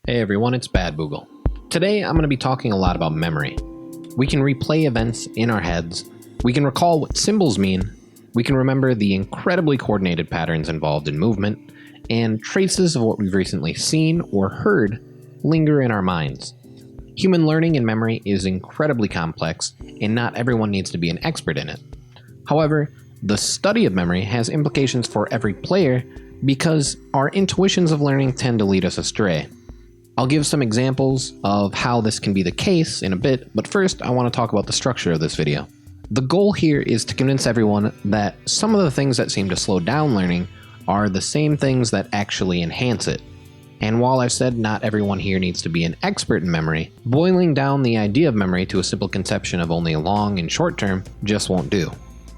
Hey everyone, it's Bad Boogle. Today I'm going to be talking a lot about memory. We can replay events in our heads, we can recall what symbols mean, we can remember the incredibly coordinated patterns involved in movement, and traces of what we've recently seen or heard linger in our minds. Human learning and memory is incredibly complex, and not everyone needs to be an expert in it. However, the study of memory has implications for every player because our intuitions of learning tend to lead us astray. I'll give some examples of how this can be the case in a bit, but first I want to talk about the structure of this video. The goal here is to convince everyone that some of the things that seem to slow down learning are the same things that actually enhance it. And while I've said not everyone here needs to be an expert in memory, boiling down the idea of memory to a simple conception of only long and short term just won't do.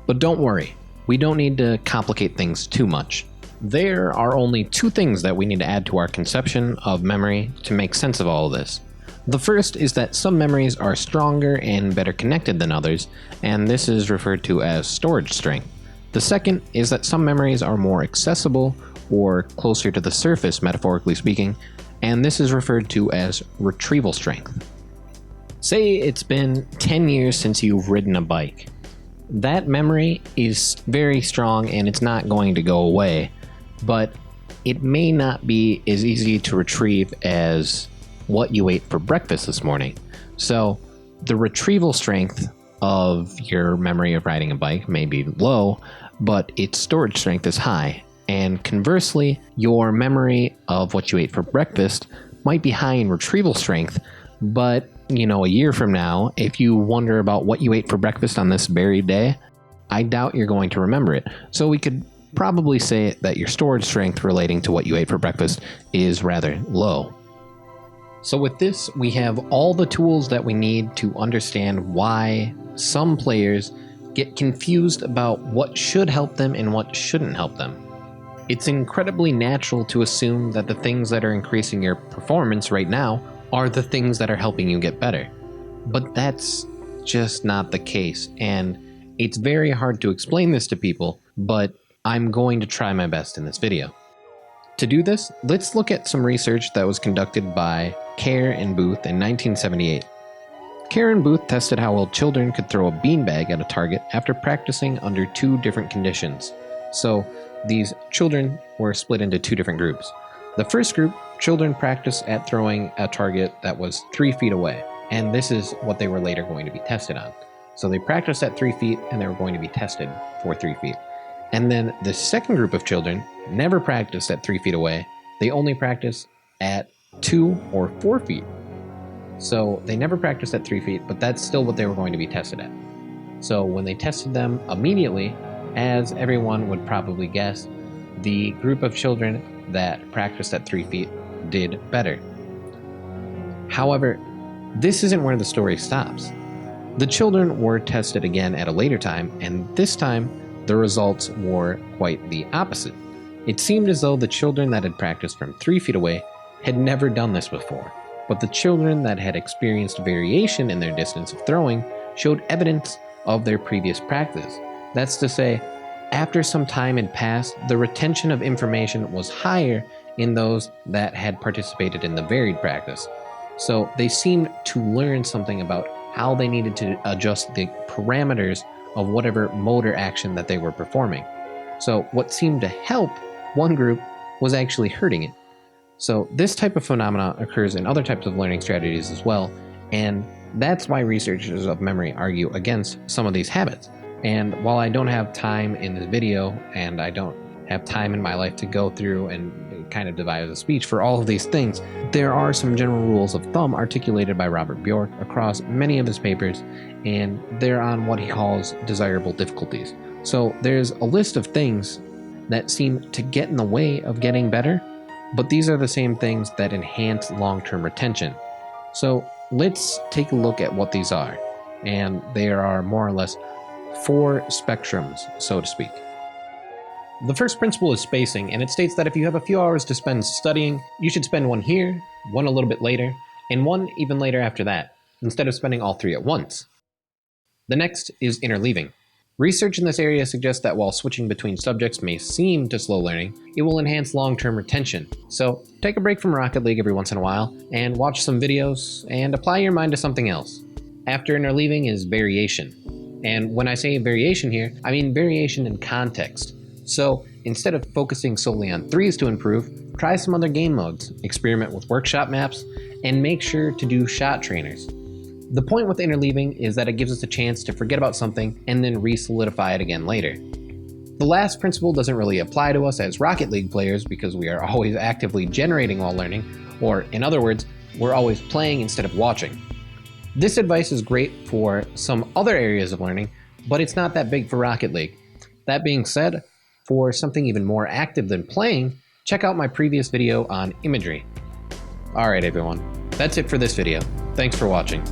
But don't worry, we don't need to complicate things too much. There are only two things that we need to add to our conception of memory to make sense of all of this. The first is that some memories are stronger and better connected than others, and this is referred to as storage strength. The second is that some memories are more accessible or closer to the surface, metaphorically speaking, and this is referred to as retrieval strength. Say it's been 10 years since you've ridden a bike. That memory is very strong and it's not going to go away, but it may not be as easy to retrieve as what you ate for breakfast this morning. So the retrieval strength of your memory of riding a bike may be low, but its storage strength is high. And conversely, your memory of what you ate for breakfast might be high in retrieval strength, but a year from now, if you wonder about what you ate for breakfast on this very day, I doubt you're going to remember it. So we could probably say that your storage strength relating to what you ate for breakfast is rather low. So with this, we have all the tools that we need to understand why some players get confused about what should help them and what shouldn't help them. It's incredibly natural to assume that the things that are increasing your performance right now are the things that are helping you get better. But that's just not the case, and it's very hard to explain this to people, but I'm going to try my best in this video. To do this, let's look at some research that was conducted by Kerr and Booth in 1978. Kerr and Booth tested how well children could throw a beanbag at a target after practicing under two different conditions. So these children were split into two different groups. The first group, children practiced at throwing a target that was 3 feet away, and this is what they were later going to be tested on. So they practiced at 3 feet and they were going to be tested for 3 feet. And then the second group of children never practiced at 3 feet away. They only practiced at 2 or 4 feet. So they never practiced at 3 feet, but that's still what they were going to be tested at. So when they tested them immediately, as everyone would probably guess, the group of children that practiced at 3 feet did better. However, this isn't where the story stops. The children were tested again at a later time, and this time the results were quite the opposite. It seemed as though the children that had practiced from 3 feet away had never done this before, but the children that had experienced variation in their distance of throwing showed evidence of their previous practice. That's to say, after some time had passed, the retention of information was higher in those that had participated in the varied practice. So they seemed to learn something about how they needed to adjust the parameters of whatever motor action that they were performing. So what seemed to help one group was actually hurting it. So this type of phenomena occurs in other types of learning strategies as well, and that's why researchers of memory argue against some of these habits. And while I don't have time in this video, and I don't have time in my life to go through and kind of devise a speech for all of these things, there are some general rules of thumb articulated by Robert Bjork across many of his papers, and they're on what he calls desirable difficulties. So there's a list of things that seem to get in the way of getting better, but these are the same things that enhance long-term retention. So let's take a look at what these are, and there are more or less 4 spectrums, so to speak. The first principle is spacing, and it states that if you have a few hours to spend studying, you should spend one here, one a little bit later, and one even later after that, instead of spending all 3 at once. The next is interleaving. Research in this area suggests that while switching between subjects may seem to slow learning, it will enhance long-term retention. So take a break from Rocket League every once in a while and watch some videos and apply your mind to something else. After interleaving is variation. And when I say variation here, I mean variation in context. So instead of focusing solely on threes to improve, try some other game modes, experiment with workshop maps, and make sure to do shot trainers. The point with interleaving is that it gives us a chance to forget about something and then re-solidify it again later. The last principle doesn't really apply to us as Rocket League players because we are always actively generating while learning, or in other words, we're always playing instead of watching. This advice is great for some other areas of learning, but it's not that big for Rocket League. That being said, for something even more active than playing, check out my previous video on imagery. Alright everyone, that's it for this video. Thanks for watching.